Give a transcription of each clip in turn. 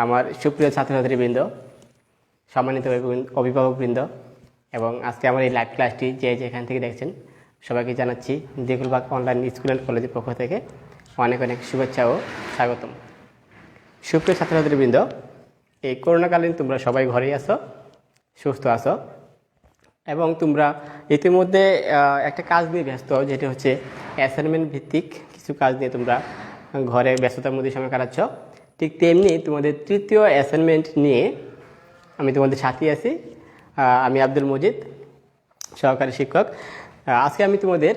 আমার সুপ্রিয় ছাত্রছাত্রীবৃন্দ, সম্মানিত অভিভাবকবৃন্দ এবং আজকে আমার এই লাইভ ক্লাসটি যে যেখান থেকে দেখছেন সবাইকে জানাচ্ছি দিকুলবাগ অনলাইন স্কুল অ্যান্ড কলেজের পক্ষ থেকে অনেক অনেক শুভেচ্ছা ও স্বাগতম। সুপ্রিয় ছাত্রছাত্রীবৃন্দ, এই করোনাকালীন তোমরা সবাই ঘরেই আছো, সুস্থ আছো এবং তোমরা ইতিমধ্যে একটা কাজ নিয়ে ব্যস্ত, যেটি হচ্ছে অ্যাসাইনমেন্ট ভিত্তিক কিছু কাজ নিয়ে তোমরা ঘরে ব্যস্ততার মধ্যে সময় কাটাচ্ছ। ঠিক তেমনি তোমাদের তৃতীয় অ্যাসাইনমেন্ট নিয়ে আমি তোমাদের সাথী আছি। আমি আব্দুল মজিদ, সহকারী শিক্ষক। আজকে আমি তোমাদের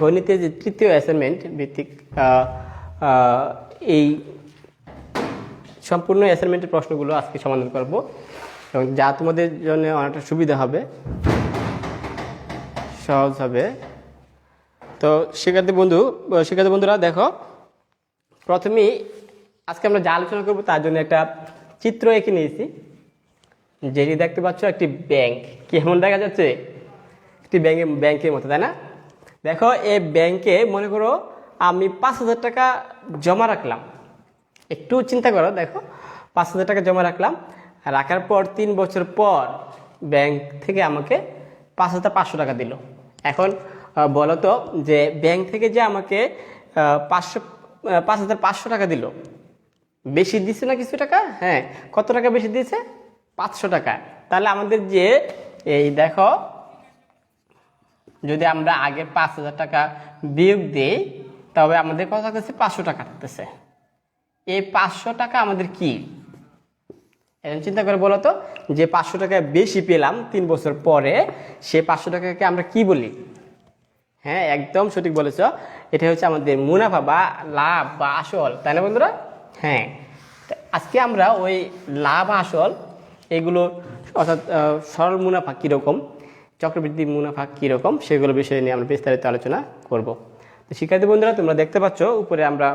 গণিতের যে তৃতীয় অ্যাসাইনমেন্ট ভিত্তিক এই সম্পূর্ণ অ্যাসাইনমেন্টের প্রশ্নগুলো আজকে সমাধান করব এবং যা তোমাদের জন্য অনেকটা সুবিধা হবে, সহজ হবে। তো শিক্ষার্থী বন্ধুরা দেখো, প্রথমেই আজকে আমরা যা আলোচনা করবো তার জন্য একটা চিত্র এঁকে নিয়েছি, যেটি দেখতে পাচ্ছ একটি ব্যাংক। কেমন দেখা যাচ্ছে? একটি ব্যাংকের মতো, তাই না? দেখো, এই ব্যাংকে মনে করো আমি 5,000 টাকা জমা রাখলাম। একটু চিন্তা করো, দেখো 5,000 টাকা জমা রাখার পর 3 বছর পর ব্যাংক থেকে আমাকে 5,500 টাকা দিল। এখন বলো তো, যে ব্যাংক থেকে যে আমাকে 5,500 টাকা দিল, বেশি দিচ্ছে না কিছু টাকা? হ্যাঁ, কত টাকা বেশি দিয়েছে? 500 টাকা। তাহলে আমাদের যে এই দেখো, যদি আমরা আগে 5,000 টাকা বিয়োগ দিই তবে আমাদের কত থাকতেছে? 500 টাকা থাকতেছে। এই 500 টাকা আমাদের কি? এখন চিন্তা করে বলো তো, যে 500 টাকা বেশি পেলাম 3 বছর পরে, সে 500 টাকাকে আমরা কি বলি? হ্যাঁ, একদম সঠিক বলেছ, এটা হচ্ছে আমাদের মুনাফা বা লাভ বা আসল, তাই না বন্ধুরা? হ্যাঁ, আজকে আমরা ওই লাভ আসল এগুলো, অর্থাৎ সরল মুনাফা কীরকম, চক্রবৃদ্ধি মুনাফা কীরকম, সেগুলো বিষয় নিয়ে আমরা বিস্তারিত আলোচনা করব। তো শিক্ষার্থী বন্ধুরা, তোমরা দেখতে পাচ্ছ উপরে আমরা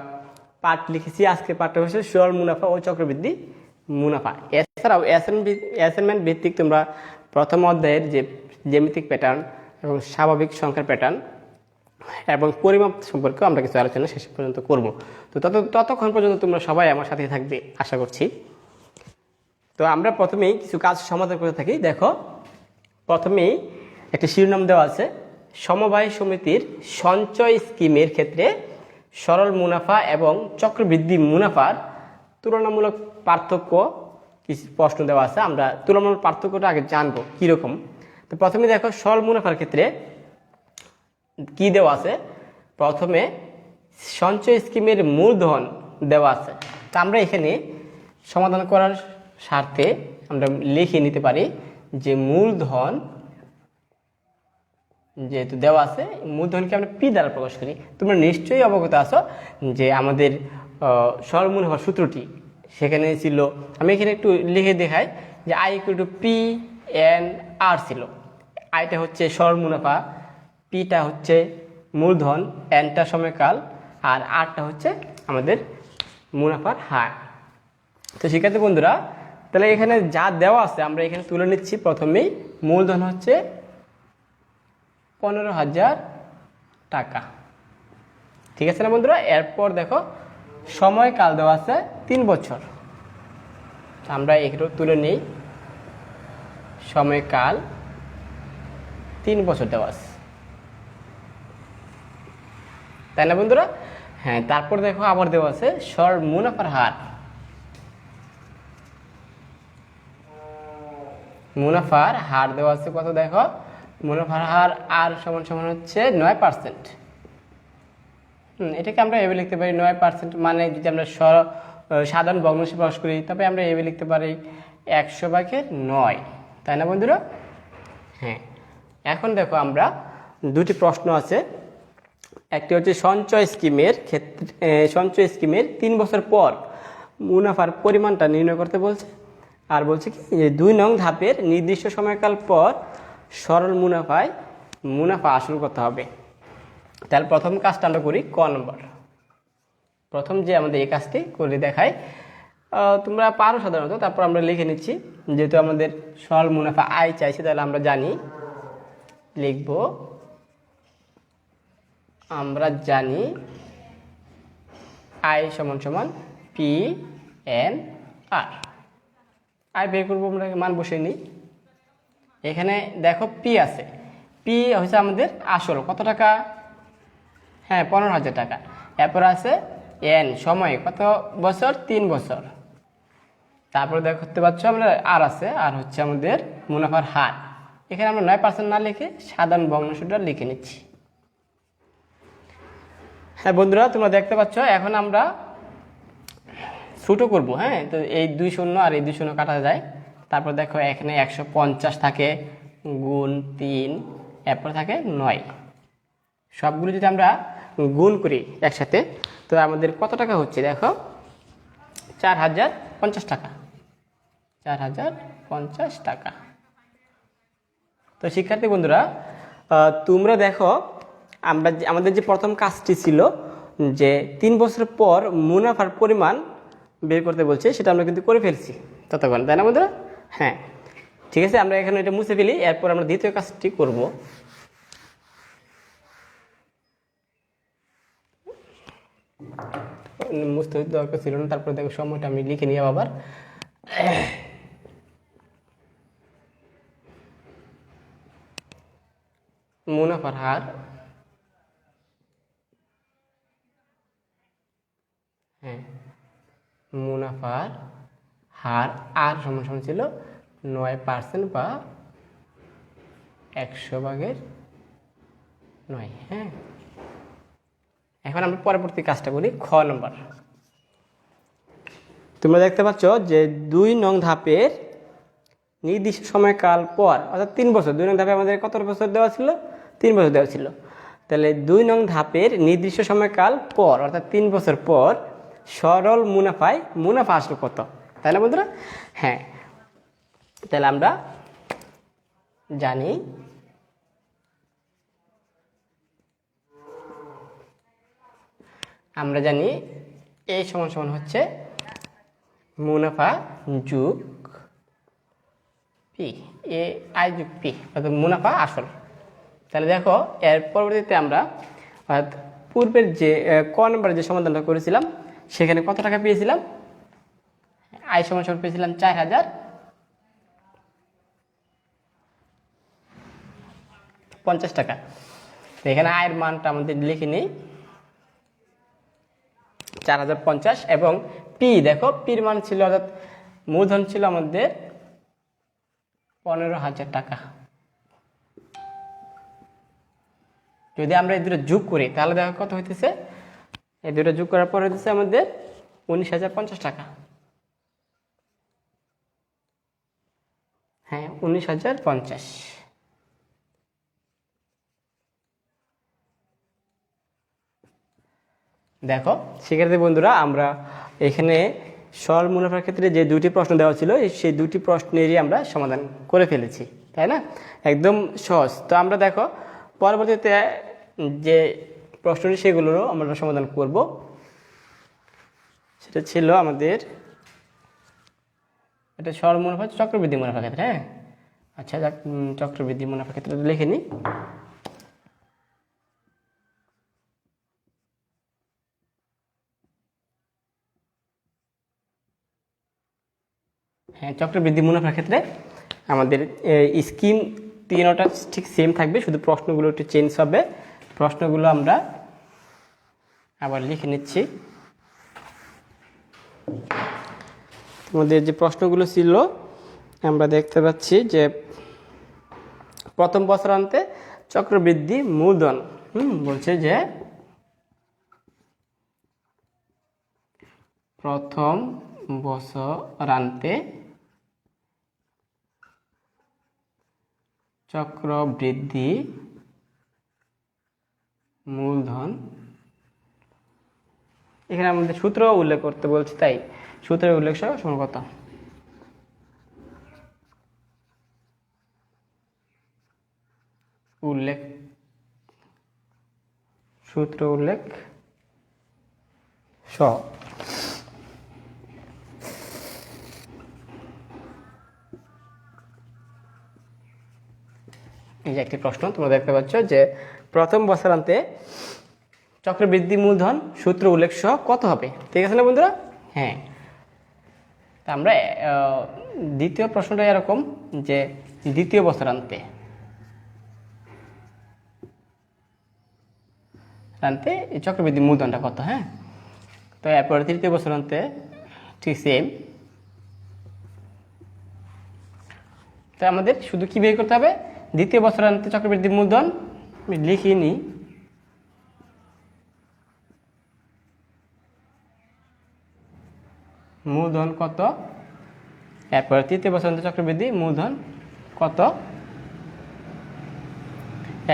পাঠ লিখেছি। আজকে পাঠটা হচ্ছে সরল মুনাফা ও চক্রবৃদ্ধি মুনাফা। এছাড়াও অ্যাসাইনমেন্ট ভিত্তিক তোমরা প্রথম অধ্যায়ের যে জ্যামিতিক প্যাটার্ন এবং স্বাভাবিক সংখ্যার প্যাটার্ন এবং পরিমাপ সম্পর্কেও আমরা কিছু আলোচনা শেষ পর্যন্ত করব। তো ততক্ষণ পর্যন্ত তোমরা সবাই আমার সাথে থাকবে আশা করছি। তো আমরা প্রথমেই কিছু কাজ সমাধান করে থাকি। দেখো, প্রথমেই একটা শিরোনাম দেওয়া আছে, সমবায় সমিতির সঞ্চয় স্কিমের ক্ষেত্রে সরল মুনাফা এবং চক্রবৃদ্ধি মুনাফার তুলনামূলক পার্থক্য। কিছু প্রশ্ন দেওয়া আছে, আমরা তুলনামূলক পার্থক্যটা আগে জানবো কীরকম। তো প্রথমে দেখো, সরল মুনাফার ক্ষেত্রে কি দেওয়া আছে? প্রথমে সঞ্চয় স্কিমের মূলধন দেওয়া আছে। তা আমরা এখানে সমাধান করার স্বার্থে আমরা লিখে নিতে পারি যে মূলধন যেহেতু দেওয়া আছে, মূলধনকে আমরা পি দ্বারা প্রকাশ করি। তোমরা নিশ্চয়ই অবগত আছো যে আমাদের সরল মুনাফার সূত্রটি সেখানে ছিল, আমি এখানে একটু লিখে দেখাই যে I equal to P N R ছিল। আইটা হচ্ছে সরল মুনাফা, পিটা হচ্ছে মূলধন, এনটা সময়কাল, আর আরটা হচ্ছে আমাদের মুনাফার হার। তো শিক্ষার্থী বন্ধুরা, তাহলে এখানে যা দেওয়া আছে আমরা এখানে তুলে নিচ্ছি। প্রথমেই মূলধন হচ্ছে 15,000 টাকা, ঠিক আছে না বন্ধুরা? এরপর দেখো, সময়কাল দেওয়া আছে 3 বছর। আমরা এগুলো তুলে নিই, সময়কাল 3 বছর দেওয়া আছে, তাই না বন্ধুরা? হ্যাঁ, তারপর দেখো আবার দেওয়া আছে সরল মুনাফার হার। মুনাফার হার দেওয়া আছে কত? দেখো, মুনাফার হার আর সমান সমান হচ্ছে 9%। এটাকে আমরা এভাবে লিখতে পারি 9%, মানে যদি আমরা সাধারণ ভগ্নাংশে প্রকাশ করি তবে আমরা এভাবে লিখতে পারি 100/9, তাই না বন্ধুরা? হ্যাঁ, এখন দেখো আমরা দুটি প্রশ্ন আছে। একটি হচ্ছে সঞ্চয় স্কিমের 3 বছর পর মুনাফার পরিমাণটা নির্ণয় করতে বলছে, আর বলছে কি 2 নং ধাপের নির্দিষ্ট সময়কাল পর সরল মুনাফা আসল করতে হবে। তাহলে প্রথম কাজটা আমরা করি ক নম্বর। প্রথম যে আমাদের এই কাজটি করে দেখাই, তোমরা পারো সাধারণত। তারপর আমরা লিখে নিচ্ছি, যেহেতু আমাদের সরল মুনাফা আয় চাইছে তাহলে আমরা জানি আই সমান সমান পি এন আর। আই বের করবো, আমরা মান বসে নিই। এখানে দেখো পি আছে, পি হচ্ছে আমাদের আসল কত টাকা, হ্যাঁ 15,000 টাকা। এরপর আছে এন সময় কত বছর, 3 বছর। তারপরে দেখতে পাচ্ছ আমরা আর আছে, আর হচ্ছে আমাদের মুনাফার হার। এখানে আমরা 9% না লিখে সাধারণ ভগ্নাংশটা লিখে নিচ্ছি। হ্যাঁ বন্ধুরা, তোমরা দেখতে পাচ্ছ এখন আমরা ছোট করব। হ্যাঁ, তো এই 2 শূন্য আর এই 2 শূন্য কাটা যায়। তারপর দেখো এখানে 150 থাকে গুণ 3, এরপর থাকে 9। সবগুলো যদি আমরা গুণ করি একসাথে, তো আমাদের কত টাকা হচ্ছে দেখো, 4050 টাকা, 4050 টাকা। তো শিক্ষার্থী বন্ধুরা, তোমরা দেখো আমাদের যে প্রথম কাজটি ছিল যে 3 বছর পর মুনাফার পরিমাণ বের করতে বলছে, সেটা আমরা কিন্তু করে ফেলছি ততক্ষণ, তাই না বন্ধুরা? হ্যাঁ ঠিক আছে, আমরা এখানে এটা মুছে ফেলি, এরপর আমরা দ্বিতীয় কাজটি করব। মুছতে দরকার ছিল না, তারপরে দেখো সময়টা আমি লিখে নিয়ে আবার মুনাফার হার, হ্যাঁ মুনাফার হার আর সমান সমান ছিল 9% বা 100/9। হ্যাঁ, এখন আমরা পরবর্তী কাজটা করি, খ নম্বর। তোমরা দেখতে পাচ্ছ যে 2 নং ধাপের নির্দিষ্ট সময়কাল পর, অর্থাৎ 3 বছর। 2 নং ধাপে আমাদের কত বছর দেওয়া ছিল, 3 বছর দেওয়া ছিল। তাহলে 2 নং ধাপের নির্দিষ্ট সময়কাল পর, অর্থাৎ 3 বছর পর সরল মুনাফায় মুনাফা আসলো কত, তাই না বন্ধুরা? হ্যাঁ, তাহলে আমরা জানি এই সমান সমান হচ্ছে মুনাফা যোগ পি, এ আই যোগ পি, অর্থাৎ মুনাফা আসল। তাহলে দেখো এর পরবর্তীতে আমরা পূর্বের যে ক নম্বরের যে সমাধানটা করেছিলাম, সেখানে কত টাকা পেয়েছিলাম, আই সমান সমান পেয়েছিলাম 4050 টাকা। তো এখানে আয়ের মানটা আমাদের লিখে নিই 4050, এবং পি দেখো পির মান ছিল, অর্থাৎ মূলধন ছিল আমাদের 15,000 টাকা। যদি আমরা এই দুটো যোগ করি তাহলে দেখো কত হইতেছে, এই দুটো যোগ করার পর হইতেছে আমাদের 19,050 টাকা। হ্যাঁ 19,050। দেখো শিক্ষার্থী বন্ধুরা, আমরা এখানে সরল মুনাফার ক্ষেত্রে যে 2টি প্রশ্ন দেওয়া ছিল, সেই 2টি প্রশ্নেরই আমরা সমাধান করে ফেলেছি, তাই না? একদম সহজ। তো আমরা দেখো পরবর্তীতে যে প্রশ্নটি সেগুলোরও আমরা সমাধান করব। সেটা ছিল আমাদের, এটা সরল মুনাফা চক্রবৃদ্ধি মুনাফার ক্ষেত্রে। হ্যাঁ আচ্ছা, চক্রবৃদ্ধি মুনাফার ক্ষেত্রে লিখে নিই। হ্যাঁ, চক্রবৃদ্ধি মুনাফার ক্ষেত্রে আমাদের স্কিম 3টা ঠিক সেম থাকবে, শুধু প্রশ্নগুলো একটু চেঞ্জ হবে। প্রশ্নগুলো আমরা আবার লিখে নিচ্ছি। আমাদের যে প্রশ্নগুলো ছিল আমরা দেখতে পাচ্ছি যে প্রথম বছরান্তে চক্রবৃদ্ধি মূলধন বলছে যে প্রথম বছরান্তে চক্রবৃদ্ধি মূলধন, এখানে আমাদের সূত্র উল্লেখ করতে বলছে, তাই সূত্রের উল্লেখ সহ সমান কত, সূত্র উল্লেখ সহ। এই যে একটি প্রশ্ন তোমরা দেখতে পাচ্ছ যে প্রথম বছরান্তে চক্রবৃদ্ধি মূলধন সূত্র উল্লেখ সহ কত হবে? ঠিক আছে না বন্ধুরা? হ্যাঁ, তা আমরা দ্বিতীয় প্রশ্নটা এরকম যে দ্বিতীয় বছরান্তে এই চক্রবৃদ্ধি মূলধনটা কত। হ্যাঁ, তো এরপরে তৃতীয় বছরান্তে ঠিক সেম। তো আমাদের শুধু কি বের করতে হবে? দ্বিতীয় বছরান্তে চক্রবৃদ্ধি মূলধন আমি লিখে নিই। মূলধন কত, এরপরে তৃতীয় বছরান্তে চক্রবৃদ্ধি মূলধন কত।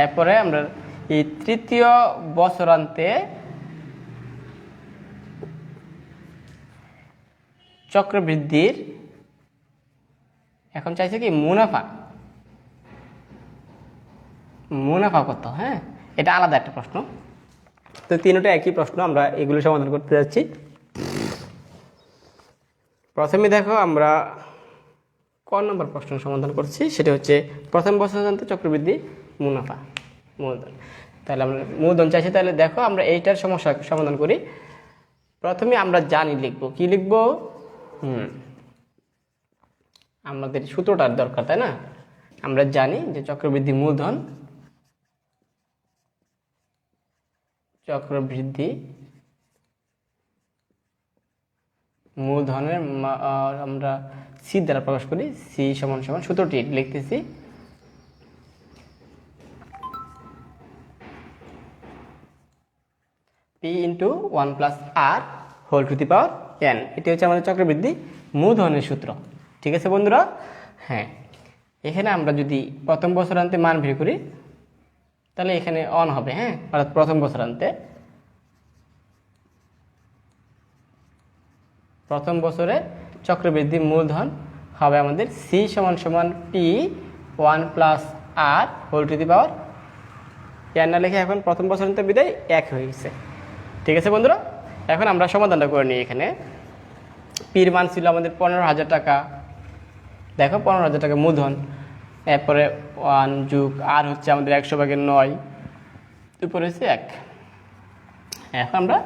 এরপরে আমরা এই তৃতীয় বছরান্তে চক্রবৃদ্ধির এখন চাইছে কি মুনাফা কত। হ্যাঁ, এটা আলাদা একটা প্রশ্ন। তো তিনটা একই প্রশ্ন, আমরা এগুলো সমাধান করতে যাচ্ছি। প্রথমে দেখো আমরা ক নম্বর প্রশ্ন সমাধান করছি, সেটা হচ্ছে প্রথম বছরান্তে চক্রবৃদ্ধি মুনাফা মূলধন। তাহলে আমরা মূলধন চাইছি, তাহলে দেখো আমরা এইটার সমস্যা সমাধান করি। প্রথমে আমরা জানি লিখব, কি লিখব? আমাদের সূত্রটার দরকার, তাই না? আমরা জানি যে চক্রবৃদ্ধি মূলধনের আমরা সি দ্বারা প্রকাশ করি। সি সমান সমান সূত্রটি লিখতেছি, P into 1 plus R whole to the power N. এটি হচ্ছে আমাদের চক্রবৃদ্ধি মূলধনের সূত্র। ঠিক আছে বন্ধুরা? হ্যাঁ, এখানে আমরা যদি প্রথম বছরান্তে মান বের করি তাহলে এখানে অন হবে। হ্যাঁ, অর্থাৎ প্রথম বছরে চক্রবৃদ্ধি মূলধন হবে আমাদের সি সমান সমান P 1 plus R whole to the power N না লিখে এখন প্রথম বছরান্তে বিদায় 1 হয়ে গেছে। ঠিক আছে বন্ধুরা? এখন আমরা সমাধানটা করে নিই। এখানে পির মান ছিল আমাদের 15,000 টাকা। দেখো 15,000 টাকা মূলধন, এরপরে 1 যোগ আর হচ্ছে আমাদের 100/9, উপরে হচ্ছে 1। এখন আমরা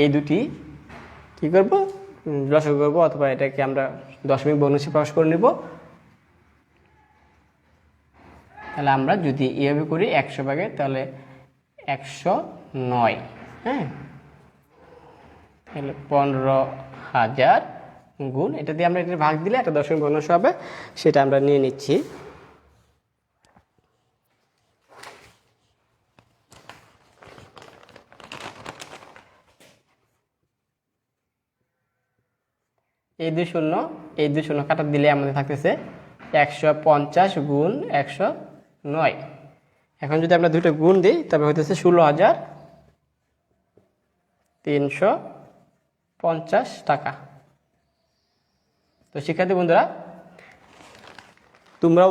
এই দুটি কি করব? লসাগু করব, অথবা এটাকে আমরা দশমিক ভগ্নাংশে প্রকাশ করে নেব। তাহলে আমরা যদি এভাবে করি 100 তাহলে 109। হ্যাঁ, তাহলে 15,000 গুণ এটা দিয়ে আমরা এটা ভাগ দিলে একটা দশমিক ভগ্নাংশ হবে, সেটা আমরা নিয়ে নিচ্ছি। এই দুই শূন্য কাটা দিলে আমাদের থাকতেছে 150 গুণ 109। এখন যদি আমরা দুটো গুণ দিই তবে হইতেছে 16,350 টাকা। তো শিক্ষার্থী বন্ধুরা, তোমরাও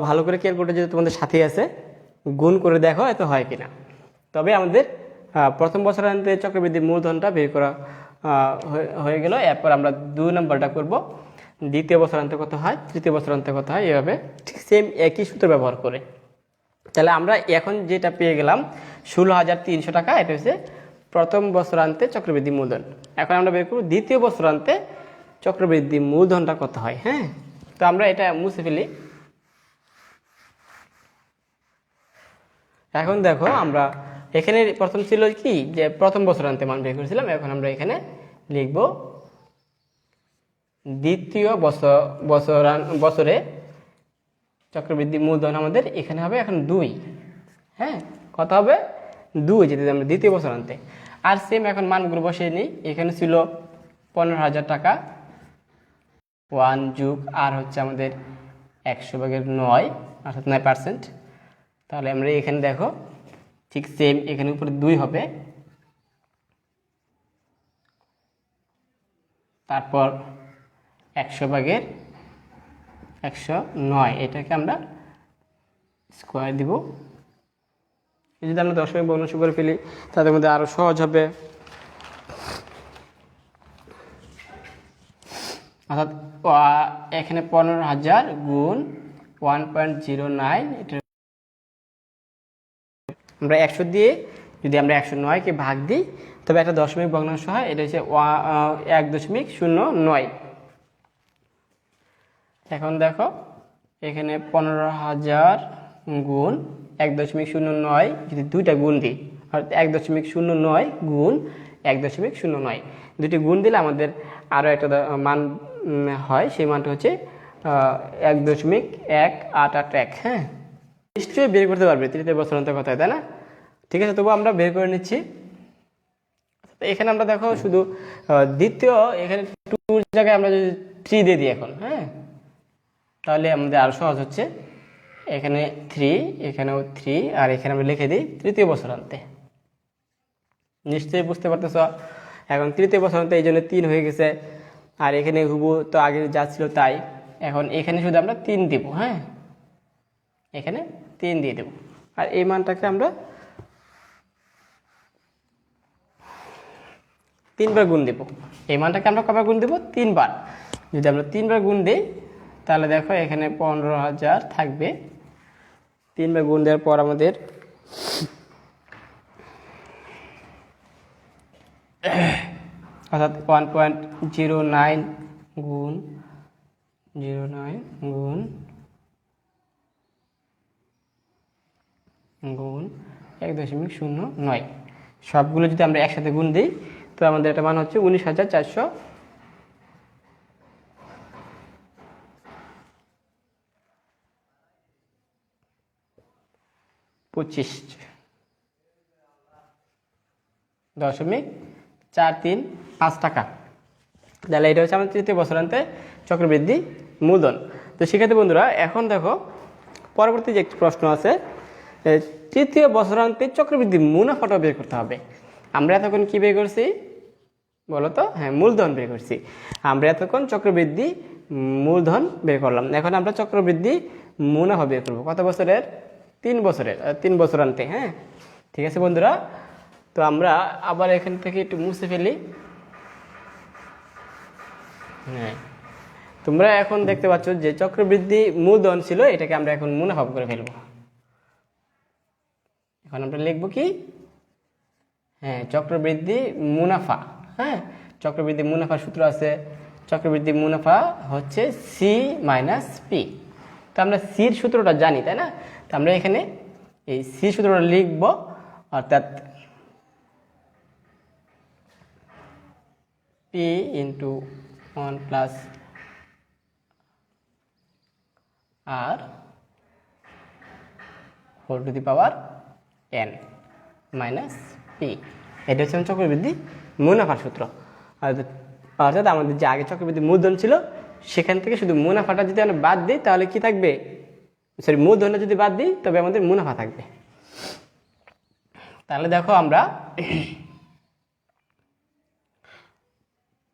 ভালো করে ক্যালকুলেটর যদি তোমাদের সাথে আছে গুণ করে দেখো এত হয় কিনা। তবে আমাদের প্রথম বছরান্তে চক্রবৃদ্ধি মূলধনটা বের করা হয়ে গেল। এরপর আমরা 2 নম্বরটা করব, দ্বিতীয় বছরান্তে কত হয়, তৃতীয় বছরান্তে কত হয়, এভাবে ঠিক সেম একই সূত্র ব্যবহার করে। তাহলে আমরা এখন যেটা পেয়ে গেলাম 16,300 টাকা, এটা হচ্ছে প্রথম বছরান্তে চক্রবৃদ্ধি মূলধন। এখন আমরা বের করব দ্বিতীয় বছরান্তে চক্রবৃদ্ধি মূলধনটা কত হয়। হ্যাঁ, তো আমরা এটা মুছে ফেলি। এখন দেখো আমরা এখানে প্রথম ছিল কি যে প্রথম বছরান্তে মান বের করেছিলাম, এখন আমরা এখানে লিখব দ্বিতীয় বছরে চক্রবৃদ্ধি মূলধন আমাদের এখানে হবে এখন 2। হ্যাঁ, কত হবে? 2 যেতে আমরা দ্বিতীয় বছরান্তে। আর সেম এখন মানগুলো বসিয়ে নিই। এখানে ছিল 15,000 টাকা, 1 যোগ আর হচ্ছে আমাদের 100/9 অর্থাৎ 9%। তাহলে আমরা এখানে দেখো ঠিক সেম এখানে উপরে 2 হবে, তারপর 100/109, এটাকে আমরা স্কোয়ার দিব। যদি আমরা দশমিক ভগ্নাংশ করে ফেলি তাদের মধ্যে আরো সহজ হবে। অর্থাৎ এখানে 15,000 গুণ 1.09, এটা আমরা 100 দিয়ে যদি আমরা 109কে ভাগ দিই তবে একটা দশমিক ভগ্নাংশ হয়, এটা হচ্ছে 1.09। এখন দেখো এখানে 15,000 গুণ 1.09, যদি দুইটা গুণ দিই অর্থাৎ 1.09 গুণ 1.09, দুটি গুণ দিলে আমাদের আরও একটা মান হয়, সেই মানটা হচ্ছে 1.188। হ্যাঁ, নিশ্চয়ই বের করতে পারবে তৃতীয় বছরান্তের কথায়, তাই না? ঠিক আছে, তবু আমরা বের করে নিচ্ছি। এখানে আমরা দেখো শুধু দ্বিতীয়, এখানে 2 জায়গায় আমরা যদি 3 দিয়ে দিই এখন, হ্যাঁ, তাহলে আমাদের আরও সহজ হচ্ছে। এখানে 3, এখানেও 3, আর এখানে আমরা লিখে দিই তৃতীয় বছরান্তে। নিশ্চয়ই বুঝতে পারতেছ। এখন তৃতীয় বছরান্তে এই জন্য 3 হয়ে গেছে, আর এখানে হুবু তো আগে যা ছিল তাই। এখন এখানে শুধু আমরা 3 দিব, হ্যাঁ, এখানে 3 দিয়ে দেব, আর এই মানটাকে আমরা 3 বার গুণ দেব। এই মানটাকে আমরা কবার গুণ দেব? 3 বার। যদি আমরা 3 বার গুণ দিই তাহলে দেখো এখানে 15,000 থাকবে। 3 বার গুণ দেওয়ার পর আমাদের অর্থাৎ 1.09 গুণ 09 গুণ 1.09, সবগুলো যদি আমরা একসাথে গুণ দিই তো আমাদের একটা মান হচ্ছে 19,025.435 টাকা। তাহলে এটা হচ্ছে আমাদের তৃতীয় বছরান্তে চক্রবৃদ্ধি মূলধন। তো সেক্ষেত্রে বন্ধুরা এখন দেখো পরবর্তী যে একটি প্রশ্ন আছে, তৃতীয় বছরান্তে চক্রবৃদ্ধি মুনাফাটা বের করতে হবে। আমরা এতক্ষণ কি বের করছি বলো তো? হ্যাঁ, মূলধন বের করছি। আমরা এতক্ষণ চক্রবৃদ্ধি মূলধন বের করলাম, এখন আমরা চক্রবৃদ্ধি মুনাফা বের করবো। কত বছরের? 3 বছরের, 3 বছরান্তে। হ্যাঁ, ঠিক আছে বন্ধুরা, তো আমরা আবার এখান থেকে একটু মুছে ফেলি। হ্যাঁ, তোমরা এখন দেখতে পাচ্ছ যে চক্রবৃদ্ধি মূলধন ছিল, এটাকে আমরা এখন মুনাফা করে ফেলবো। এখন আমরা লিখব কি? হ্যাঁ, চক্রবৃদ্ধি মুনাফা। হ্যাঁ, চক্রবৃদ্ধি মুনাফার সূত্র আছে, চক্রবৃদ্ধি মুনাফা হচ্ছে সি মাইনাস পি। তো আমরা সির সূত্রটা জানি, তাই না? তো আমরা এখানে এই সি সূত্রটা লিখব, অর্থাৎ P into 1 plus R whole to the power n minus P. এটা হচ্ছে চক্রবৃদ্ধি মুনাফার সূত্র। অর্থাৎ আমাদের যে আগে চক্রবৃদ্ধি মূলধন ছিল সেখান থেকে শুধু মুনাফাটা যদি আমরা বাদ দিই তাহলে কি থাকবে? সরি, মূলধনটা যদি বাদ দিই তবে আমাদের মুনাফা থাকবে। তাহলে দেখো আমরা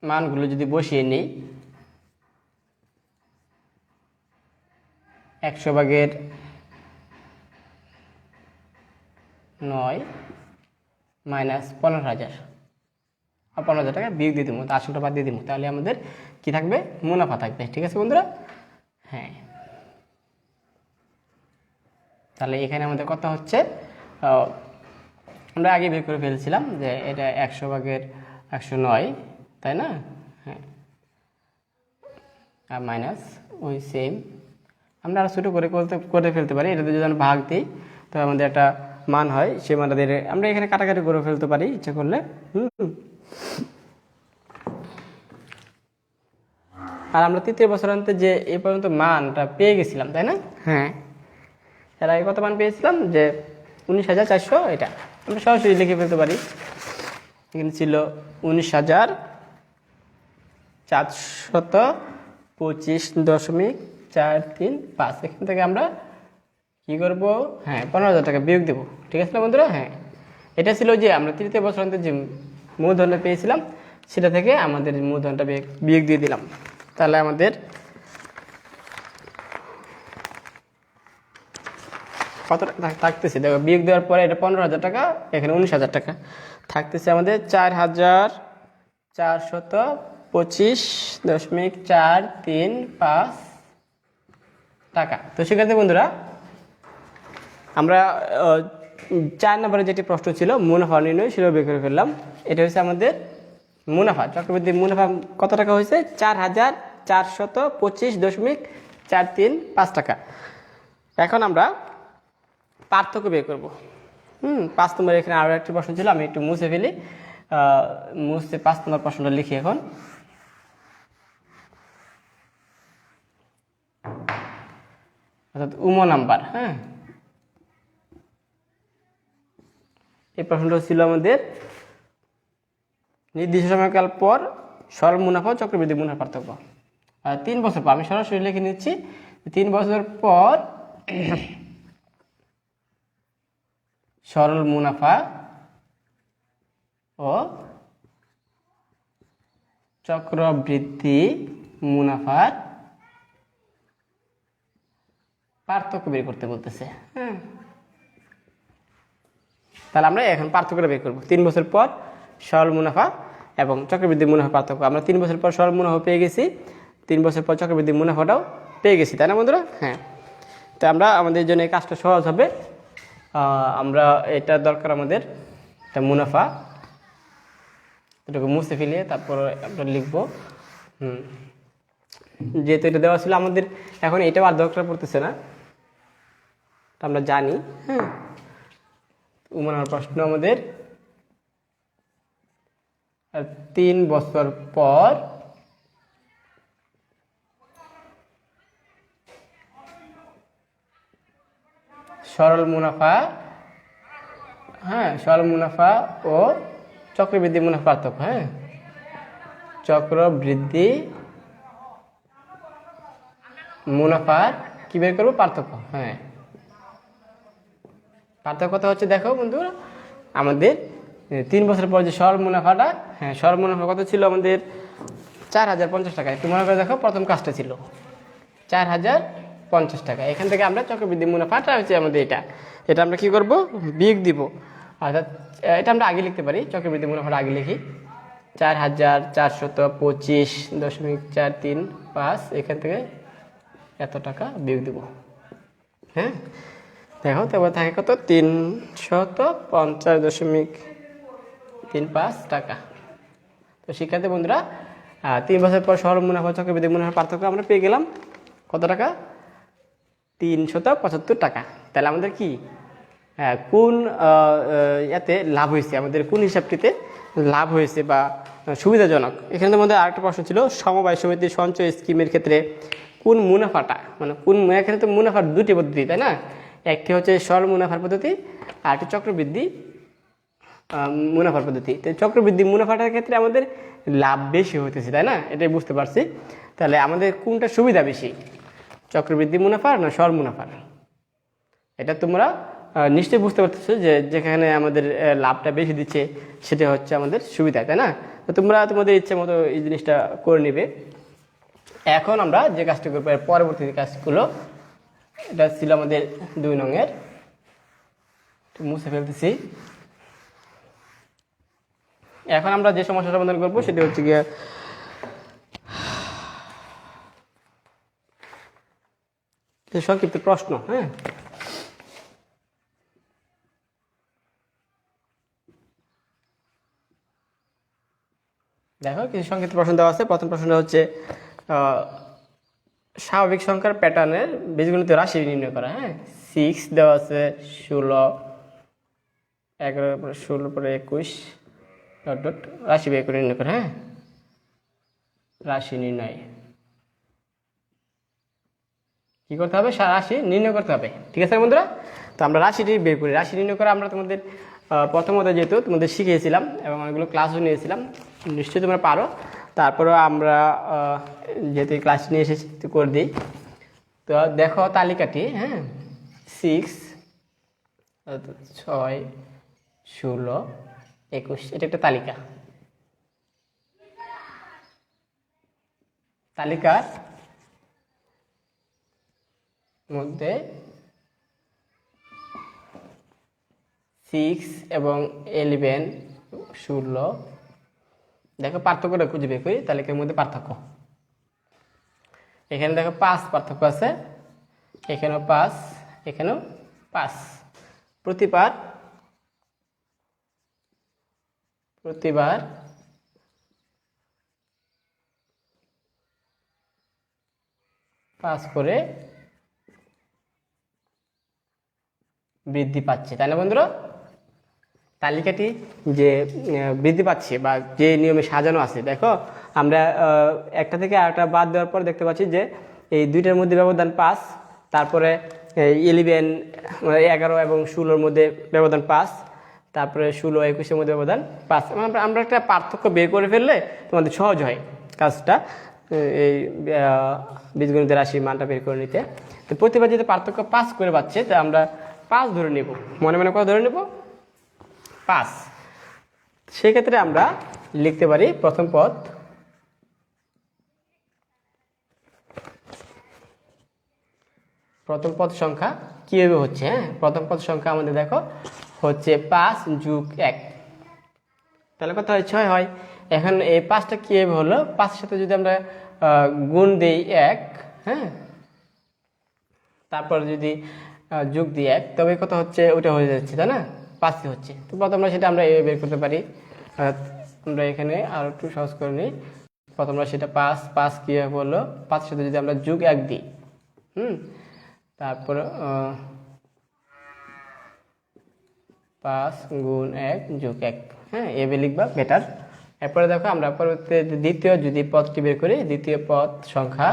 মানগুলো যদি বসিয়ে নিই, 100/9 মাইনাস 15,000, আর 15,000 টাকা বিয়োগ দিয়ে দিব, আসলটা বাদ দিয়ে দিব, তাহলে আমাদের কি থাকবে? মুনাফা থাকবে। ঠিক আছে বন্ধুরা? হ্যাঁ, তাহলে এখানে আমাদের কথা হচ্ছে, আমরা আগে বের করে ফেলছিলাম যে এটা 100/109, তাই না? হ্যাঁ, আর মাইনাস ওই সেম আমরা আরো ছোটো করে ফেলতে পারি। এটাতে যদি আমরা ভাগ দিই তো আমাদের একটা মান হয়, সেই মানটা দিয়ে আমরা এখানে কাটাকাটি করে ফেলতে পারি ইচ্ছা করলে। আর আমরা তৃতীয় বছরান্তে যে এ পর্যন্ত মানটা পেয়ে গেছিলাম, তাই না? হ্যাঁ, এর আগে কত মান পেয়েছিলাম? যে 19,400। এটা আমরা সরাসরি লিখে ফেলতে পারি। এখানে ছিল 19,425.435। এখান থেকে আমরা কি করব? হ্যাঁ, 15,000 টাকা বিয়োগ দেবো। ঠিক আছে না বন্ধুরা? হ্যাঁ, এটা ছিল যে আমরা তৃতীয় বছরান্তে যে মূলধনটা পেয়েছিলাম সেটা থেকে আমাদের মূলধনটা বিয়োগ দিয়ে দিলাম। তাহলে আমাদের কত থাকতেছে দেখো, বিয়োগ দেওয়ার পরে এটা 15,000 টাকা, এখানে 19,000 টাকা থাকতেছে আমাদের 4,425.435 টাকা। তো সেক্ষেত্রে বন্ধুরা আমরা 4 নম্বরে যেটি প্রশ্ন ছিল মুনাফা নির্ণয় সেটাও বের করে ফেললাম। এটা হচ্ছে আমাদের মুনাফা, চক্রবৃদ্ধি মুনাফা কত টাকা হয়েছে? 4,425.435 টাকা। এখন আমরা পার্থক্য বের করব। 5 নম্বরে এখানে আরও একটি প্রশ্ন ছিল, আমি একটু মুছে ফেলি, মুছে 5 নম্বর প্রশ্নটা লিখি এখন। অর্থাৎ নাম্বার। এই প্রশ্নটা ছিল আমাদের নির্দিষ্ট সময়কাল পর সরল মুনাফা ও চক্রবৃদ্ধি মুনাফার পার্থক্য। 3 বছর পর, আমি সরাসরি লিখে নিচ্ছি, 3 বছর পর সরল মুনাফা ও চক্রবৃদ্ধি মুনাফার পার্থক্য বের করতে বলতেছে। তাহলে আমরা এখন পার্থক্যটা বের করবো। 3 বছর পর সরল মুনাফা এবং চক্রবৃদ্ধি মুনাফা পার্থক্য। আমরা 3 বছর পর সরল মুনাফা পেয়ে গেছি, 3 বছর পর চক্রবৃদ্ধি মুনাফাটাও পেয়ে গেছি, তাই না বন্ধুরা? তো আমরা আমাদের জন্য এই কাজটা সহজ হবে। আমরা এটা দরকার আমাদের একটা মুনাফা, এটাকে মুছে ফেলিয়ে তারপর আমরা লিখবো। যেহেতু এটা দেওয়া ছিল আমাদের, এখন এটাও আর দরকার পড়তেছে না, আমরা জানি। উমানার প্রশ্ন আমাদের 3 বছর পর সরল মুনাফা, সরল মুনাফা ও চক্রবৃদ্ধি মুনাফা পার্থক্য। চক্রবৃদ্ধি মুনাফার কি বের করবো? পার্থক্য। পার্থক্যটা হচ্ছে, দেখো বন্ধুরা, আমাদের 3 বছর পর যে সরল মুনাফাটা, সরল মুনাফা কত ছিল আমাদের? 4,050 টাকা। একটু মনে করে দেখো, প্রথম কাজটা ছিল 4,050 টাকা। এখান থেকে আমরা চক্রবৃদ্ধি মুনাফাটা হচ্ছে আমাদের এটা আমরা কি করব? বিয়োগ দিব। অর্থাৎ এটা আমরা আগে লিখতে পারি, চক্রবৃদ্ধি মুনাফাটা আগে লিখি, 4,425.435। এখান থেকে এত টাকা বিয়োগ দিব। দেখো, তারপর থাকে কত? 350.35 টাকা। তো শিক্ষার্থী বন্ধুরা, 3 বছর পর সরল মুনাফা চক্রবৃদ্ধি মুনাফার পার্থক্য আমরা পেয়ে গেলাম কত টাকা? 375 টাকা। তাহলে আমাদের কি কোন ইয়াতে লাভ হয়েছে, আমাদের কোন হিসাবটিতে লাভ হয়েছে বা সুবিধাজনক? এখানে মধ্যে আরেকটা প্রশ্ন ছিল, সমবায় সমিতির সঞ্চয় স্কিমের ক্ষেত্রে কোন মুনাফাটা, মানে কোন, এখানে তো মুনাফার 2টি পদ্ধতি, তাই না? একটি হচ্ছে সরল মুনাফার পদ্ধতি, আর একটি চক্রবৃদ্ধি মুনাফার পদ্ধতি। তো চক্রবৃদ্ধি মুনাফাটার ক্ষেত্রে আমাদের লাভ বেশি হতেছে, তাই না? এটাই বুঝতে পারছি। তাহলে আমাদের কোনটা সুবিধা বেশি, চক্রবৃদ্ধি মুনাফার না সরল মুনাফার? এটা তোমরা নিশ্চয়ই বুঝতে পারতেছো যে যেখানে আমাদের লাভটা বেশি দিচ্ছে সেটা হচ্ছে আমাদের সুবিধা, তাই না? তো তোমরা তোমাদের ইচ্ছে মতো এই জিনিসটা করে নেবে। এখন আমরা যে কাজটা করবো, পরবর্তী কাজগুলো, এটা ছিল আমাদের 2 নংয়ের, মুছে ফেলতেছি। এখন আমরা যে সমস্যার সমাধান করবো সেটা হচ্ছে গিয়ে সংক্ষিপ্ত প্রশ্ন। দেখো, কিছু সংক্ষিপ্ত প্রশ্ন দেওয়া আছে। প্রথম প্রশ্নটা হচ্ছে স্বাভাবিক সংখ্যার প্যাটার্নের বীজগণিত রাশি নির্ণয় করা। 6 দেওয়া আছে, 16, 11 পরে 16 পরে 21 ডট ডট রাশি বের করে নির্ণয় করা। রাশি নির্ণয় কি করতে হবে? রাশি নির্ণয় করতে হবে, ঠিক আছে বন্ধুরা? তো আমরা রাশিটি বের করি। রাশি নির্ণয় করা আমরা তোমাদের প্রথমত যেহেতু তোমাদের শিখিয়েছিলাম এবং অনেকগুলো ক্লাসও নিয়েছিলাম, নিশ্চয়ই তোমরা পারো। তারপরেও আমরা যেহেতু ক্লাস নিয়ে এসেছি করে দিই। তো দেখো তালিকাটি, 6, 6, 16, 21, এটা একটা তালিকা। তালিকার মধ্যে 6 এবং 11, 16, দেখো পার্থক্যটা খুঁজে বের করি। তালিকার মধ্যে পার্থক্য, এখানে দেখো 5 পার্থক্য আছে, এখানেও 5, এখানেও 5। প্রতিবার প্রতিবার পাস করে বৃদ্ধি পাচ্ছে, তাই না বন্ধুরা? তালিকাটি যে বৃদ্ধি পাচ্ছে বা যে নিয়মে সাজানো আছে, দেখো আমরা একটা থেকে আরেকটা বাদ দেওয়ার পর দেখতে পাচ্ছি যে এই দুইটার মধ্যে ব্যবধান 5, তারপরে 11 11 এবং 16-র মধ্যে ব্যবধান 5, তারপরে 16 21-এর মধ্যে ব্যবধান 5। আমরা একটা পার্থক্য বের করে ফেললে তোমাদের সহজ হয় কাজটা, এই বীজগণিতের রাশির মানটা বের করে নিতে। তো প্রতিবার যদি পার্থক্য 5 করে পাচ্ছে, তা আমরা 5 ধরে নেব, মনে মনে কত ধরে নেব? 5। সেক্ষেত্রে আমরা লিখতে পারি প্রথম পদ সংখ্যা কীভাবে হচ্ছে। হ্যাঁ, প্রথম পদ সংখ্যা আমাদের দেখো হচ্ছে 5 + 1, তাহলে কত হয়? 6 হয়। এখন এই 5টা কীভাবে হলো? 5-এর সাথে যদি আমরা গুণ দিই 1, হ্যাঁ, তারপর যদি যোগ দিই 1, তবে কত হচ্ছে? ওটা হয়ে যাচ্ছে, তাই না? 5ই হচ্ছে। তো প্রথম সেটা আমরা এভাবে বের করতে পারি। আমরা এখানে আরও একটু সহজ করে নিই। প্রথম সেটা 5 কীভাবে হলো? 5-এর সাথে যদি আমরা যোগ 1 দিই, তারপর 5 × 1 + 1, হ্যাঁ, এভাবে লিখবা বেটার। এরপরে দেখো আমরা পরবর্তী দ্বিতীয় যদি পদটি বের করি, দ্বিতীয় পদ সংখ্যা,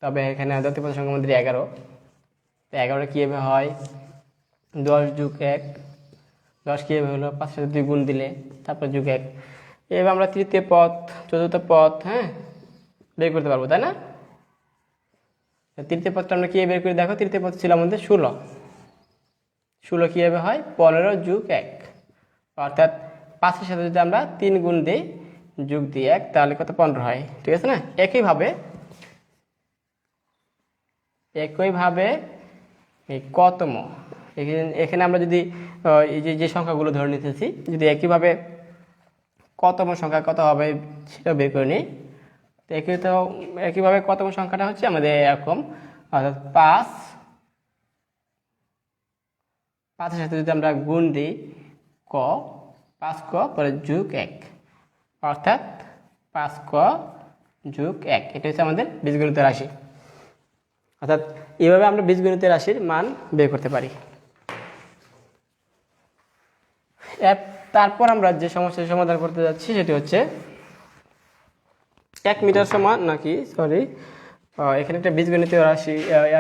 তবে এখানে দ্বিতীয় পদ সংখ্যা আমাদের 11। তো 11 কীভাবে হয়? 10 + 1, 10 কীভাবে হলো? 5-এর সাথে 2 গুণ দিলে, তারপর যোগ 1। এভাবে আমরা তৃতীয় পদ, চতুর্থ পদ, হ্যাঁ, বের করতে পারবো, তাই না? তৃতীয় পদটা আমরা কীভাবে বের করি? দেখো তৃতীয় পদ ছিল আমাদের 16। 16 কীভাবে হয়? 15 + 1, অর্থাৎ 5-এর সাথে যদি আমরা 3 গুণ দিই, যোগ দিই 1, তাহলে কত? 15 হয়, ঠিক আছে না? একইভাবে এই কতম, এখানে আমরা যদি এই যে সংখ্যাগুলো ধরে নিতেছি, যদি একইভাবে কতম সংখ্যা কত হবে সেটা বের করে নিই। তো একইভাবে কতম সংখ্যাটা হচ্ছে আমাদের এরকম, অর্থাৎ 5-এর সাথে যদি আমরা গুণ দিই 5 ক পরে যোগ 1, অর্থাৎ 5 ক যোগ 1, এটা হচ্ছে আমাদের বীজগণিতের রাশি। অর্থাৎ এইভাবে আমরা বীজগণিতের রাশির মান বের করতে পারি। তারপর আমরা যে সমস্যার সমাধান করতে যাচ্ছি সেটি হচ্ছে 1 মিটার সমান নাকি, সরি, এখানে একটা বীজগণিতীয় রাশি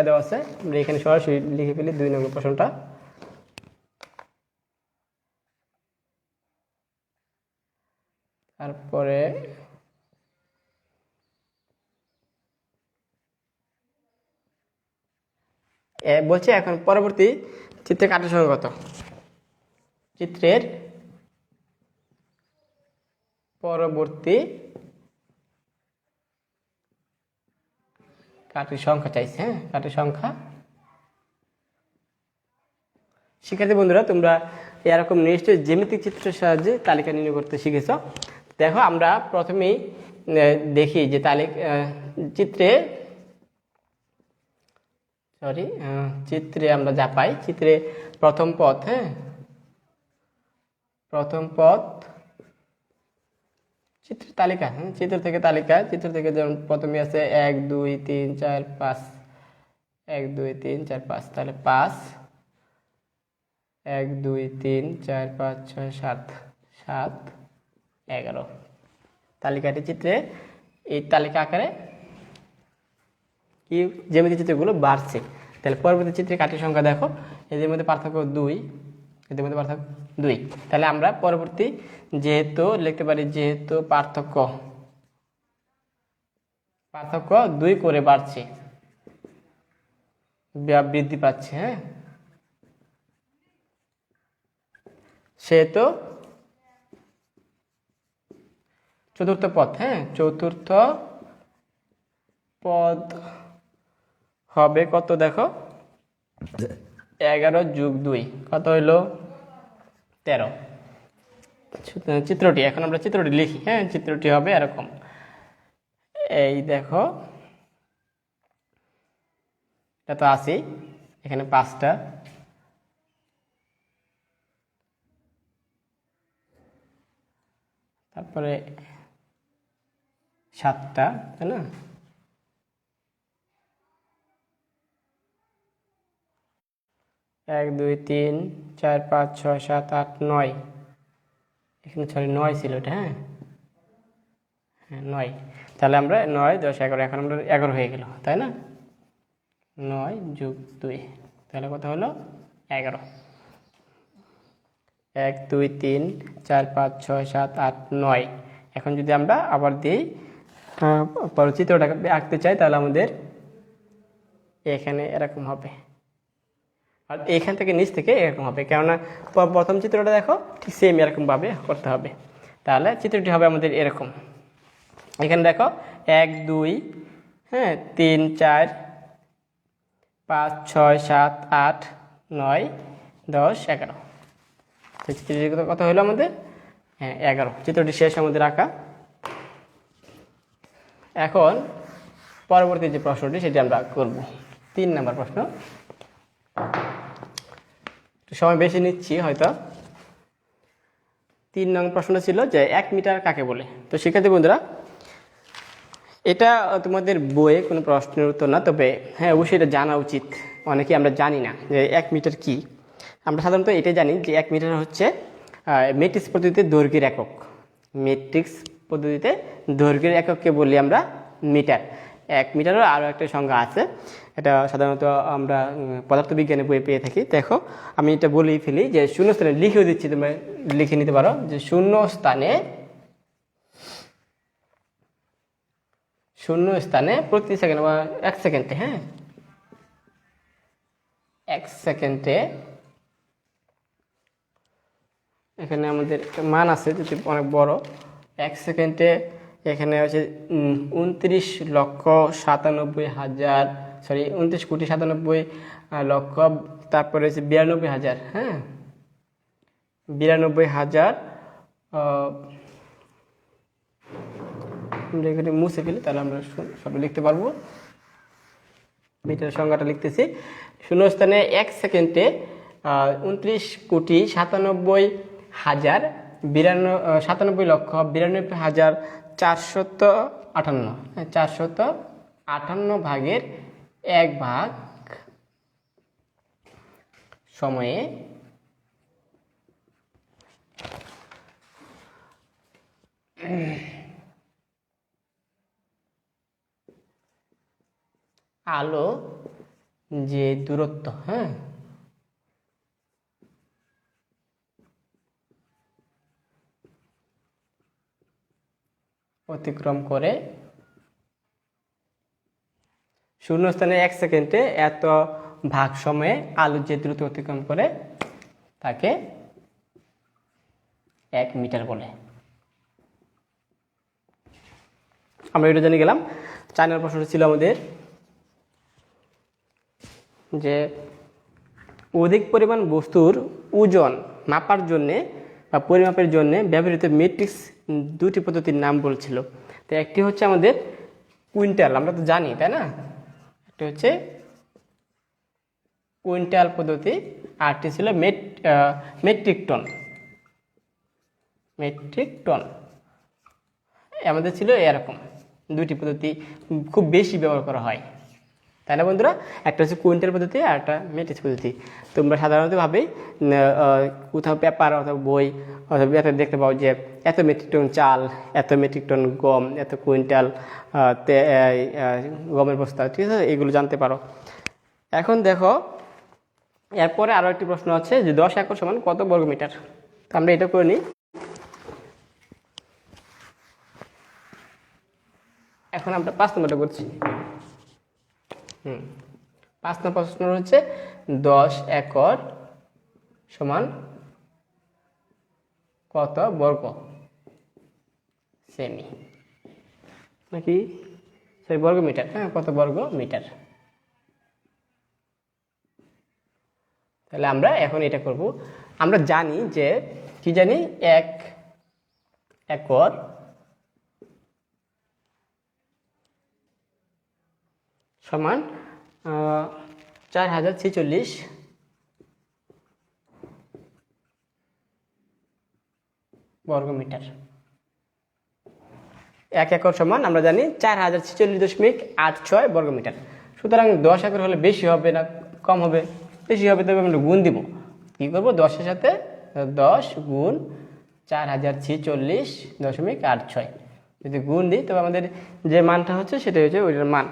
দেওয়া আছে, আমরা এখানে সরাসরি লিখে ফেলি 2 নম্বর প্রশ্নটা। তারপরে বলছে এখন পরবর্তী চিত্রে কাটার সংখ্যা কত? চিত্রের পরবর্তী কাটির সংখ্যা চাইছে। হ্যাঁ, কাটির সংখ্যা। শিক্ষার্থী বন্ধুরা, তোমরা এরকম নিশ্চয়ই জ্যামিতিক চিত্রের সাহায্যে তালিকা নির্ণয় করতে শিখেছ। দেখো আমরা প্রথমেই দেখি যে চিত্রে আমরা যা পাই, চিত্রে প্রথম পদ, হ্যাঁ, প্রথম পদ চিত্রের তালিকা, হ্যাঁ, চিত্র থেকে যেমন প্রথমে আছে 1 2 3 4 5, 1 2 3 4 5, তাহলে 5, 1 2 3 4 5 6 7, 7 11 তালিকাটি চিত্রে এই তালিকা আকারে কি জ্যামিতিক চিত্রগুলো বাড়ছে। তাহলে পরবর্তী চিত্রে কাটির সংখ্যা দেখো, এদের মধ্যে পার্থক্য 2, এদের মধ্যে পার্থক্য 2। তাহলে আমরা পরবর্তী যেহেতু লিখতে পারি, যেহেতু পার্থক্য 2 করে বাড়ছে, বৃদ্ধি পাচ্ছে, হ্যাঁ, সেহেতু চতুর্থ পদ, হ্যাঁ, চতুর্থ পদ হবে কত? দেখো 11 + 2 কত হইল? 13। চিত্রটি, এখন আমরা চিত্রটি লিখি। হ্যাঁ, চিত্রটি হবে এরকম, এই দেখো এটা তো আছে, এখানে 5টা, তারপরে 7টা, তাই না? 1 2 3 4 5 6 7 8 9, এখানে সরি 9 ছিল এটা। হ্যাঁ হ্যাঁ 9। তাহলে আমরা 9 10 11, এখন আমরা 11 হয়ে গেল, তাই না? 9 + 2, তাহলে কত হলো? 11। 1 2 3 4 5 6 7 8 9। এখন যদি আমরা আবার দিই পরে চিত্রটাকে আঁকতে চাই, তাহলে আমাদের এখানে এরকম হবে, আর এখান থেকে নিচ থেকে এরকম হবে, কেননা প্রথম চিত্রটা দেখো ঠিক সেম এরকমভাবে করতে হবে। তাহলে চিত্রটি হবে আমাদের এরকম। এখানে দেখো 1 2 হ্যাঁ 3 4 5 6 7 8 9 10 11। তো চিত্রটি কত হলো আমাদের? হ্যাঁ 11। চিত্রটি শেষ আমাদের আঁকা। এখন পরবর্তী যে প্রশ্নটি সেটি আমরা করব, 3 নম্বর প্রশ্ন। সময় বেশি নিচ্ছি হয়তো। 3 নং প্রশ্ন ছিল যে 1 মিটার কাকে বলে। তো শিক্ষার্থী বন্ধুরা, এটা তোমাদের বইয়ে কোনো প্রশ্নের উত্তর না, তবে হ্যাঁ অবশ্যই এটা জানা উচিত। অনেকেই আমরা জানি না যে 1 মিটার কি। আমরা সাধারণত এটাই জানি যে 1 মিটার হচ্ছে মেট্রিক্স পদ্ধতিতে দৈর্ঘ্যের একক। মেট্রিক্স পদ্ধতিতে দৈর্ঘ্যের একককে বলি আমরা মিটার। 1 মিটারও আরও একটা সংজ্ঞা আছে, এটা সাধারণত আমরা পদার্থবিজ্ঞানের বইয়ে পেয়ে থাকি। দেখো আমি এটা বলেই ফেলি যে শূন্য স্থানে লিখেও দিচ্ছি, তোমরা লিখে নিতে পারো যে শূন্য স্থানে প্রতি সেকেন্ড বা 1 সেকেন্ডে, হ্যাঁ 1 সেকেন্ডে এখানে আমাদের একটা মান আছে যেটি অনেক বড়। 1 সেকেন্ডে এখানে হচ্ছে 29,97,000 সরি 29,97,00,000, তারপরে হচ্ছে 92,000, হ্যাঁ 92,000। আমরা এখানে মুছে ফেলি, তাহলে আমরা সব লিখতে পারবো। মিটারের সংখ্যাটা লিখতেছি। শূন্য স্থানে 1 সেকেন্ডে 29,97,092,458, 458 ভাগের 1 ভাগ সময়ে আলো যে দূরত্ব, হ্যাঁ অতিক্রম করে, শূন্যস্থানে 1 সেকেন্ডে এত ভাগ সময়ে আলো যে দ্রুত অতিক্রম করে তাকে 1 মিটার বলে। আমরা এটা জেনে গেলাম। 4 নম্বর প্রশ্নটা ছিল আমাদের যে অধিক পরিমাণ বস্তুর ওজন মাপার জন্যে বা পরিমাপের জন্য ব্যবহৃত মেট্রিক্স 2টি পদ্ধতির নাম বলছিল। তো একটি হচ্ছে আমাদের কুইন্টাল, আমরা তো জানি তাই না, একটা হচ্ছে কুইন্টাল পদ্ধতি, আরটি ছিল মেট্রিক টন। আমাদের ছিল এরকম 2টি পদ্ধতি খুব বেশি ব্যবহার করা হয়, তাই না বন্ধুরা? একটা হচ্ছে কুইন্টাল পদ্ধতি আর একটা মেট্রিক্স পদ্ধতি। তোমরা সাধারণতভাবেই কোথাও পেপার অথবা বই অথবা এতে দেখতে পাও যে এত মেট্রিক টন চাল, এত মেট্রিক টন গম, এত কুইন্টাল গমের বস্তা, ঠিক আছে, এগুলো জানতে পারো। এখন দেখো এরপরে আরও একটি প্রশ্ন আছে যে 10 একর সমান কত বর্গ মিটার। তো আমরা এটা করে নিই। এখন আমরা 5 নম্বরটা করছি। 5 নম্বর প্রশ্ন হচ্ছে 10 একর সমান কত বর্গ সেমি, নাকি সরি বর্গ মিটার, হ্যাঁ কত বর্গ মিটার। তাহলে আমরা এখন এটা করব। আমরা জানি যে কি জানি 1 একর সমান 4046 বর্গ মিটার। 1 একর সমান আমরা জানি 4046.86 বর্গমিটার। সুতরাং 10 একর হলে বেশি হবে না কম হবে? বেশি হবে, তবে আমরা গুণ দিব। কী করবো? 10-এর সাথে 10 গুণ 4046.86 যদি গুণ দিই তবে আমাদের যে মানটা হচ্ছে সেটা হচ্ছে ওইটার মান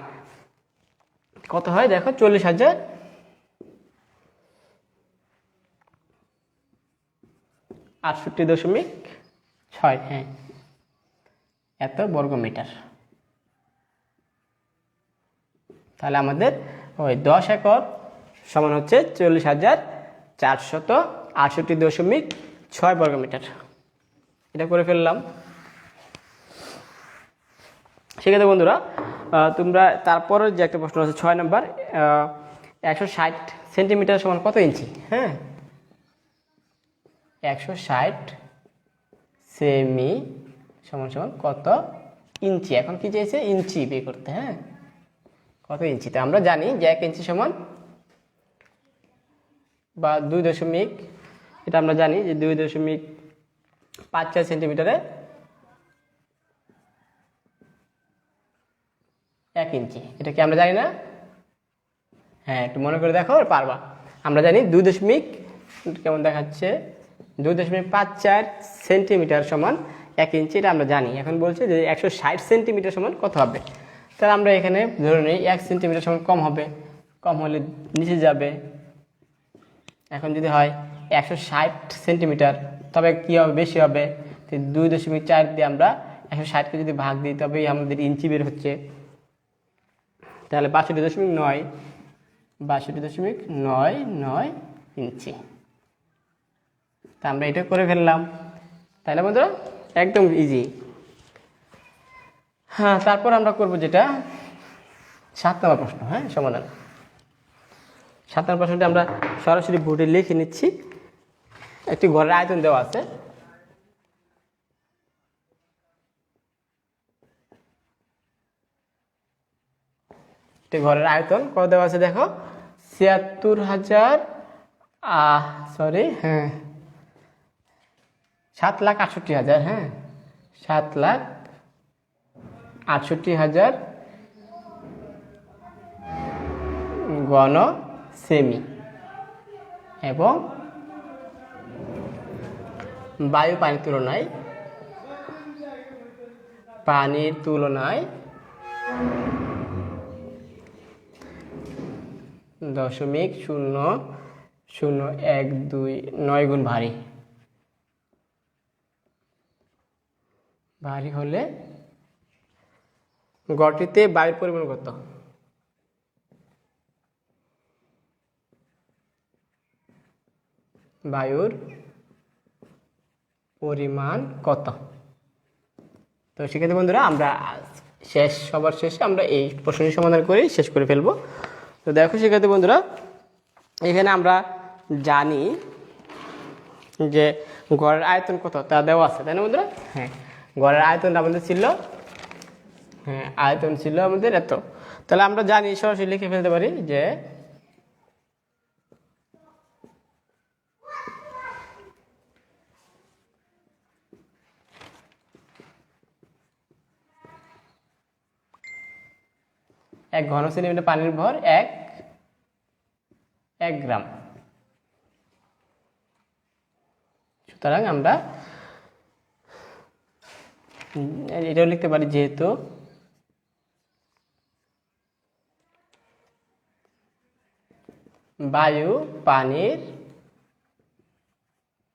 কত হয় দেখো, 40,068.6, হ্যাঁ, এত বর্গমিটার। তাহলে আমাদের ওই 10 একর সমান হচ্ছে 40,468.6 বর্গমিটার। এটা করে ফেললাম। সেক্ষেত্রে বন্ধুরা তোমরা তারপরে যে একটা প্রশ্ন আছে 6 নম্বর, 160 সেন্টিমিটার সমান কত ইঞ্চি? হ্যাঁ, 160 সেমি সমান সমান কত ইঞ্চি? এখন কি চাইছে? ইঞ্চি বের করতে। হ্যাঁ, কত ইঞ্চি? তো আমরা জানি যে 1 ইঞ্চি সমান বা 2 দশমিক, এটা আমরা জানি যে 2.54 সেন্টিমিটারে 1 ইঞ্চি। এটা কি আমরা জানি না? হ্যাঁ, একটু মনে করে দেখো, পারবা। আমরা জানি 2 দশমিক, কেমন দেখাচ্ছে, 2.54 সেন্টিমিটার সমান 1 ইঞ্চি, এটা আমরা জানি। এখন বলছে যে 160 সেন্টিমিটার সমান কত হবে? তাহলে আমরা এখানে ধরে নিই 1 সেন্টিমিটার সমান কম হবে, কম হলে নিচে যাবে। এখন যদি হয় 160 সেন্টিমিটার, তবে কী হবে? বেশি হবে। 2.4 দিয়ে আমরা 160কে যদি ভাগ দিই তবেই আমাদের ইঞ্চি বের হচ্ছে। তাহলে 62.9 ইঞ্চি। তা আমরা এটা করে ফেললাম। তাই না বন্ধুরা? একদম ইজি। হ্যাঁ, তারপর আমরা করব যেটা 7 নম্বর প্রশ্ন। হ্যাঁ, সমাধান। 7 নম্বর প্রশ্নটা আমরা সরাসরি বোর্ডে লিখে নিচ্ছি। একটি ঘরের আয়তন দেওয়া আছে। ঘরের আয়তন কত দেওয়া আছে দেখো, 7,68,000, হ্যাঁ 7,68,000, হ্যাঁ 7,68,000 ঘন সেমি, এবং বায়ু পানির তুলনায় 0.0012 গুণ ভারী হলে গড়টিতে বায়ুর পরিমাণ কত? বায়ুর পরিমাণ কত? তো সেক্ষেত্রে বন্ধুরা আমরা সবার শেষে আমরা এই প্রশ্নটি সমাধান করে শেষ করে ফেলবো। তো দেখো সেক্ষেত্রে বন্ধুরা, এখানে আমরা জানি যে গড়ের আয়তন কত তা দেওয়া আছে, তাই না বন্ধুরা? হ্যাঁ, গড়ের আয়তন আমাদের ছিল, হ্যাঁ আয়তন ছিল আমাদের এত। তাহলে আমরা জানি, সরাসরি লিখে ফেলতে পারি যে এক ঘন সেন্টিমিটার পানির ভর 1 গ্রাম। সুতরাং আমরা এটাও লিখতে পারি, যেহেতু বায়ু পানির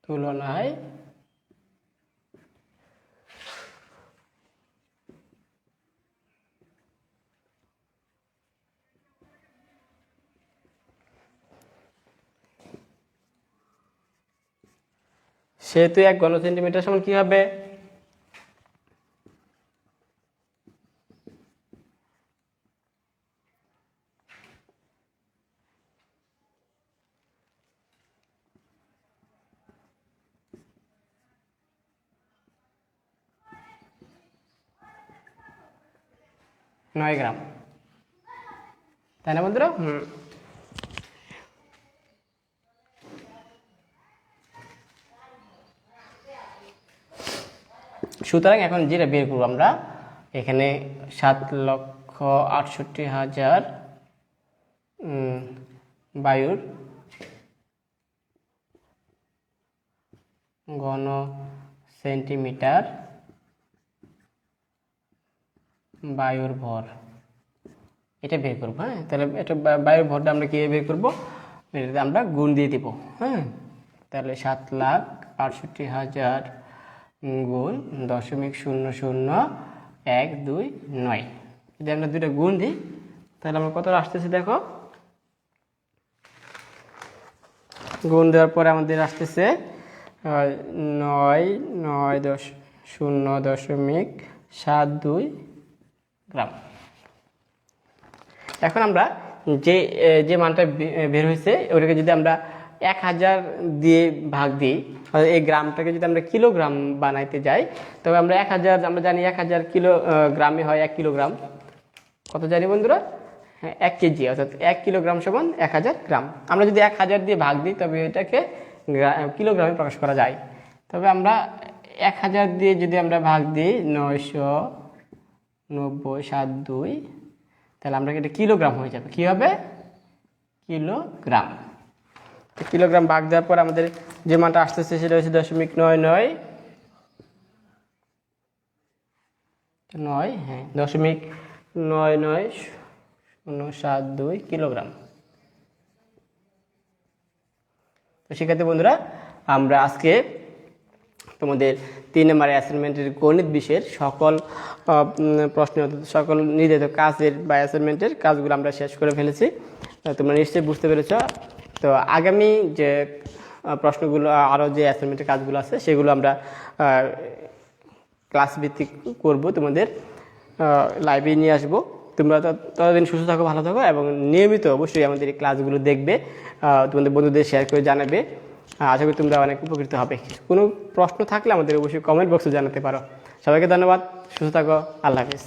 তুলনায় সেহেতু 1 ঘন সেন্টিমিটার সমান কি হবে? 9 গ্রাম, তাই না বন্ধুরা? সুতরাং এখন যেটা বের করবো আমরা, এখানে 7,68,000 বায়ুর ঘন সেন্টিমিটার বায়ুর ভর, এটা বের করবো। হ্যাঁ, তাহলে এটা বায়ুর ভরটা আমরা কীভাবে বের করবো, এটাতে আমরা গুণ দিয়ে দিব। হ্যাঁ, তাহলে 7,68,000 গুণ 0.000129। যদি আমরা দুইটা গুণ দিই তাহলে আমরা কত আসতেছে দেখো, গুণ দেওয়ার পরে আমাদের আসতেছে 9,9,0.72 গ্রাম। এখন আমরা যে মানটা বের হয়েছে ওটাকে যদি আমরা 1000 দিয়ে ভাগ দিই, এই গ্রামটাকে যদি আমরা কিলোগ্রাম বানাইতে যাই, তবে আমরা 1000, আমরা জানি 1000 গ্রামে হয় 1 কিলোগ্রাম। কত জানি বন্ধুরা? হ্যাঁ, 1 কেজি, অর্থাৎ 1 কিলোগ্রাম সমান 1000 গ্রাম। আমরা যদি 1000 দিয়ে ভাগ দিই তবে এটাকে কিলোগ্রামে প্রকাশ করা যায়। তবে আমরা 1000 দিয়ে যদি আমরা ভাগ দিই 990.72, তাহলে আমরা এটা কিলোগ্রাম হয়ে যাবে। কি হবে? কিলোগ্রাম। তো কিলোগ্রাম ভাগ দেওয়ার পর আমাদের যে মানটা আসতেছে সেটা হচ্ছে 0.99, হ্যাঁ 0.99072 কিলোগ্রাম। তো শিক্ষার্থী বন্ধুরা, আমরা আজকে তোমাদের 3 নম্বর অ্যাসাইনমেন্টের গণিত বিষয়ের সকল প্রশ্ন, সকল নির্ধারিত কাজের বা অ্যাসাইনমেন্টের কাজগুলো আমরা শেষ করে ফেলেছি। তোমরা নিশ্চয়ই বুঝতে পেরেছ। তো আগামী যে প্রশ্নগুলো, আরও যে অ্যাসাইনমেন্টের কাজগুলো আছে সেগুলো আমরা ক্লাস ভিত্তিক করব, তোমাদের লাইভে নিয়ে আসবো। তোমরা ততদিন সুস্থ থাকো, ভালো থাকো এবং নিয়মিত অবশ্যই আমাদের এই ক্লাসগুলো দেখবে, তোমাদের বন্ধুদের শেয়ার করে জানাবে। আশা করি তোমরা অনেক উপকৃত হবে। কোনো প্রশ্ন থাকলে আমাদের অবশ্যই কমেন্ট বক্সে জানাতে পারো। সবাইকে ধন্যবাদ, সুস্থ থাকো, আল্লাহ হাফিজ।